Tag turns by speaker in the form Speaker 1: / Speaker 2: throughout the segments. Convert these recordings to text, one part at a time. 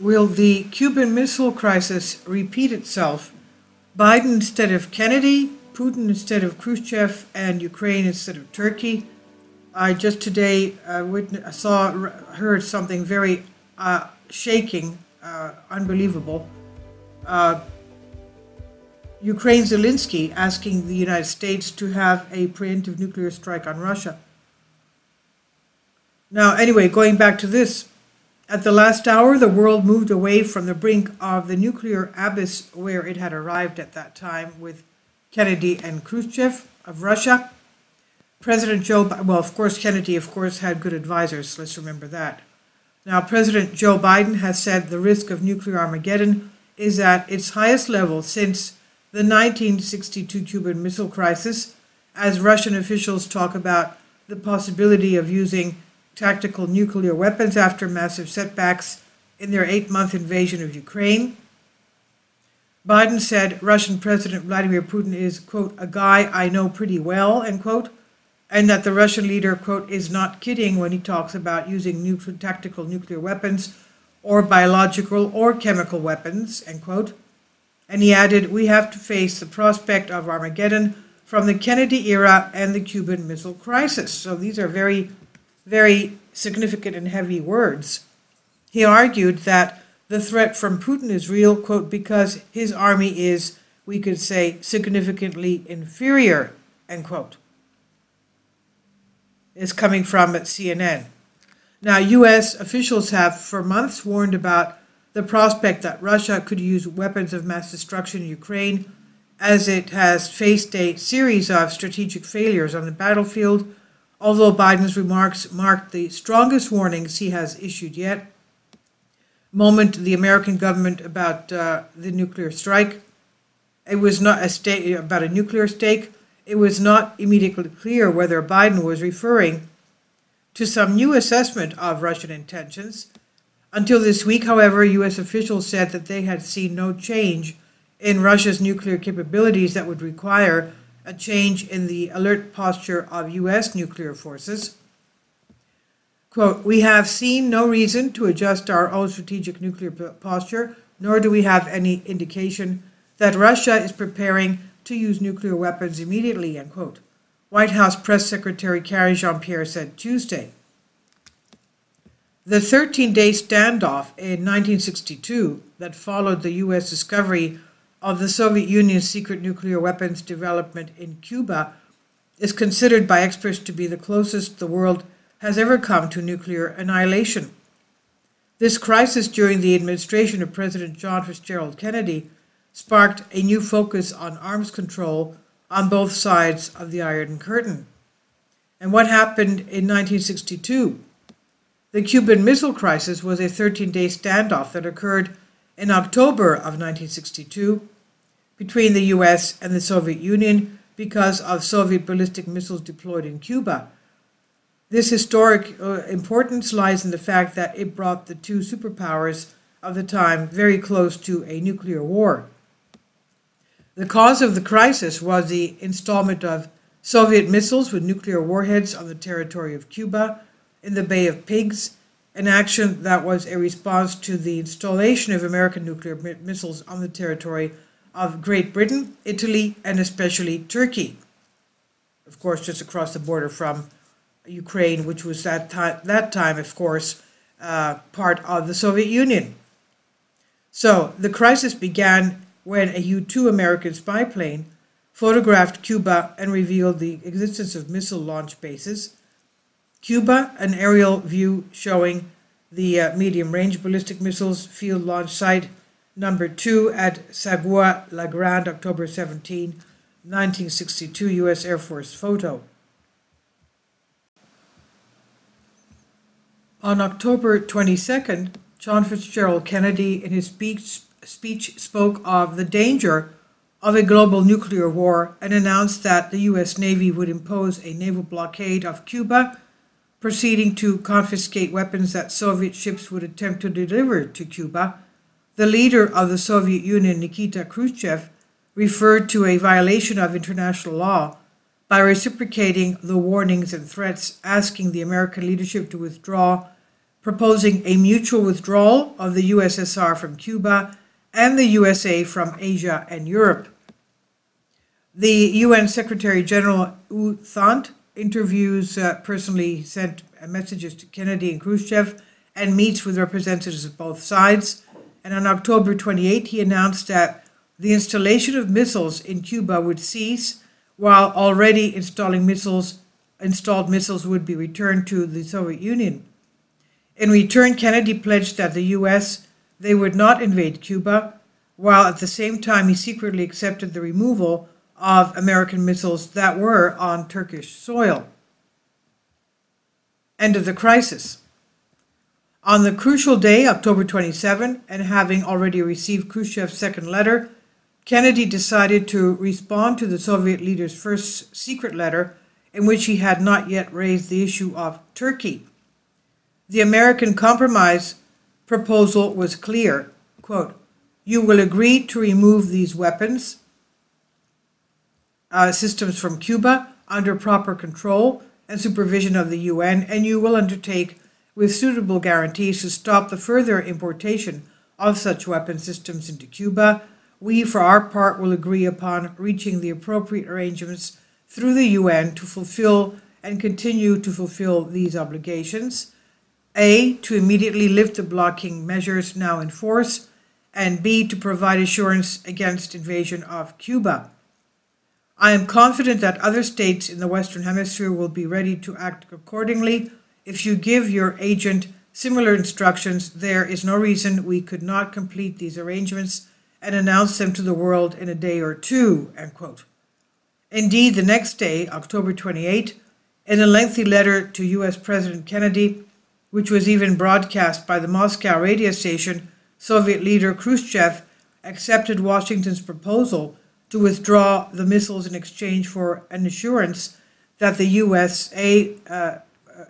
Speaker 1: Will the Cuban Missile Crisis repeat itself? Biden instead of Kennedy, Putin instead of Khrushchev, and Ukraine instead of Turkey. I just today heard something very shaking, unbelievable. Ukraine Zelensky asking the United States to have a preemptive nuclear strike on Russia. Now, anyway, going back to this, at the last hour, the world moved away from the brink of the nuclear abyss where it had arrived at that time with Kennedy and Khrushchev of Russia. President Joe Biden, well, of course, Kennedy, had good advisors. Let's remember that. Now, President Joe Biden has said the risk of nuclear Armageddon is at its highest level since the 1962 Cuban Missile Crisis, as Russian officials talk about the possibility of using tactical nuclear weapons after massive setbacks in their 8-month invasion of Ukraine. Biden said Russian President Vladimir Putin is, quote, a guy I know pretty well, end quote, and that the Russian leader, quote, is not kidding when he talks about using tactical nuclear weapons or biological or chemical weapons, end quote. And he added, we have to face the prospect of Armageddon from the Kennedy era and the Cuban Missile Crisis. So these are very, very significant and heavy words. He argued that the threat from Putin is real, quote, because his army is, we could say, significantly inferior, end quote. Is coming from CNN. Now, U.S. officials have for months warned about the prospect that Russia could use weapons of mass destruction in Ukraine, as it has faced a series of strategic failures on the battlefield, although Biden's remarks marked the strongest warnings he has issued yet. Moment the American government about the nuclear strike. It was not about a nuclear stake. It was not immediately clear whether Biden was referring to some new assessment of Russian intentions. Until this week, however, U.S. officials said that they had seen no change in Russia's nuclear capabilities that would require a change in the alert posture of U.S. nuclear forces. Quote, we have seen no reason to adjust our own strategic nuclear posture, nor do we have any indication that Russia is preparing to use nuclear weapons immediately, end quote. White House Press Secretary Karine Jean-Pierre said Tuesday. The 13-day standoff in 1962 that followed the U.S. discovery of the Soviet Union's secret nuclear weapons development in Cuba is considered by experts to be the closest the world has ever come to nuclear annihilation. This crisis during the administration of President John Fitzgerald Kennedy sparked a new focus on arms control on both sides of the Iron Curtain. And what happened in 1962? The Cuban Missile Crisis was a 13-day standoff that occurred in October of 1962 between the U.S. and the Soviet Union because of Soviet ballistic missiles deployed in Cuba. This historic importance lies in the fact that it brought the two superpowers of the time very close to a nuclear war. The cause of the crisis was the installment of Soviet missiles with nuclear warheads on the territory of Cuba in the Bay of Pigs, an action that was a response to the installation of American nuclear missiles on the territory of Great Britain, Italy, and especially Turkey. Of course, just across the border from Ukraine, which was that time, of course, part of the Soviet Union. So the crisis began when a U-2 American spy plane photographed Cuba and revealed the existence of missile launch bases. Cuba, an aerial view showing the medium-range ballistic missiles field launch site number 2 at Sagua-La Grande, October 17, 1962, U.S. Air Force photo. On October 22nd, John Fitzgerald Kennedy, in his speech spoke of the danger of a global nuclear war and announced that the U.S. Navy would impose a naval blockade of Cuba, proceeding to confiscate weapons that Soviet ships would attempt to deliver to Cuba. The leader of the Soviet Union, Nikita Khrushchev, referred to a violation of international law by reciprocating the warnings and threats, asking the American leadership to withdraw proposing a mutual withdrawal of the USSR from Cuba and the USA from Asia and Europe. The UN Secretary General U Thant interviews personally sent messages to Kennedy and Khrushchev and meets with representatives of both sides. And on October 28, he announced that the installation of missiles in Cuba would cease, while already installed missiles would be returned to the Soviet Union. In return, Kennedy pledged that they would not invade Cuba, while at the same time he secretly accepted the removal of American missiles that were on Turkish soil. End of the crisis. On the crucial day, October 27, and having already received Khrushchev's second letter, Kennedy decided to respond to the Soviet leader's first secret letter, in which he had not yet raised the issue of Turkey. The American compromise proposal was clear. Quote, "You will agree to remove these weapons systems from Cuba under proper control and supervision of the UN, and you will undertake with suitable guarantees to stop the further importation of such weapon systems into Cuba. We, for our part, will agree upon reaching the appropriate arrangements through the UN to fulfill and continue to fulfill these obligations. A, to immediately lift the blocking measures now in force, and B, to provide assurance against invasion of Cuba. I am confident that other states in the Western Hemisphere will be ready to act accordingly. If you give your agent similar instructions, there is no reason we could not complete these arrangements and announce them to the world in a day or two." End quote. Indeed, the next day, October 28, in a lengthy letter to U.S. President Kennedy, which was even broadcast by the Moscow radio station, Soviet leader Khrushchev accepted Washington's proposal to withdraw the missiles in exchange for an assurance that the USA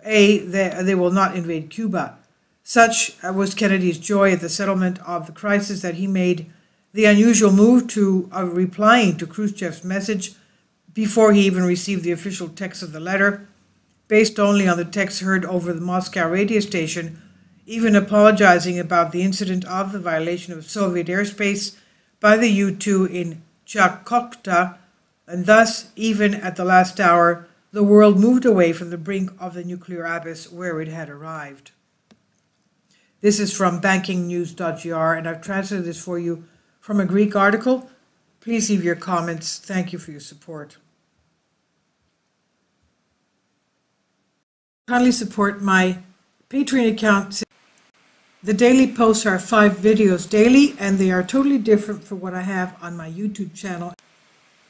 Speaker 1: they will not invade Cuba. Such was Kennedy's joy at the settlement of the crisis that he made the unusual move of replying to Khrushchev's message before he even received the official text of the letter, based only on the text heard over the Moscow radio station, even apologizing about the incident of the violation of Soviet airspace by the U-2 in Chakokta, and thus, even at the last hour, the world moved away from the brink of the nuclear abyss where it had arrived. This is from bankingnews.gr, and I've translated this for you from a Greek article. Please leave your comments. Thank you for your support. Kindly support my Patreon account. The daily posts are 5 videos daily, and they are totally different from what I have on my YouTube channel.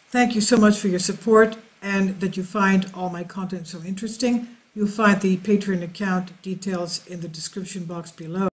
Speaker 1: Thank you so much for your support and that you find all my content so interesting. You'll find the Patreon account details in the description box below.